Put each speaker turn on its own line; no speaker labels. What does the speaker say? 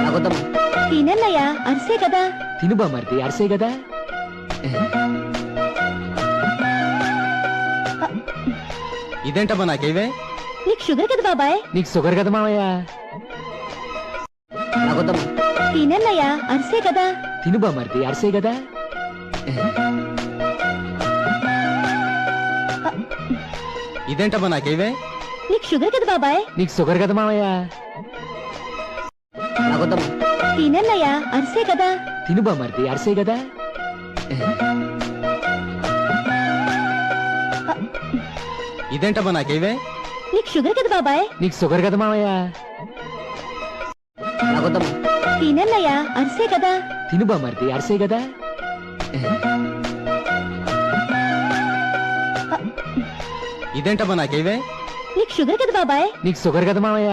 నాకొద్దమ్మా.
తినన్నయ్యా, అరిసే కదా.
తిను బామర్ది, అరిసే కదా.
ఇదేంటమ్మా నాకేవే?
నీకు షుగర్ కదా బాబాయ్.
నీకు షుగర్ కదా మావయ్య.
నాకొద్దమ్మా.
తినన్నయ్యా, అరిసే కదా.
తిను బామర్ది, అరిసే కదా.
ఇదేంటమ్మా నాకేవే?
నీకు షుగర్ కదా బాబాయ్.
నీకు షుగర్ కదా మావయ్య.
నాకొద్దమ్మా.
తినన్నయ్యా, అరిసే కదా.
తిను బామర్ది, అరిసే కదా.
ఇదేంటమ్మా నాకేవే?
నీకు షుగర్ కదా బాబాయ్.
నీకు షుగర్ కదా మావయ్య.
నాకొద్దమ్మా.
తినన్నయ్యా, అరిసే కదా.
తిను బామర్ది, అరిసే కదా.
ఇదేంటమ్మా నాకేవే?
నీకు షుగర్ కదా బాబాయ్.
నీకు షుగర్ కదా మావయ్య.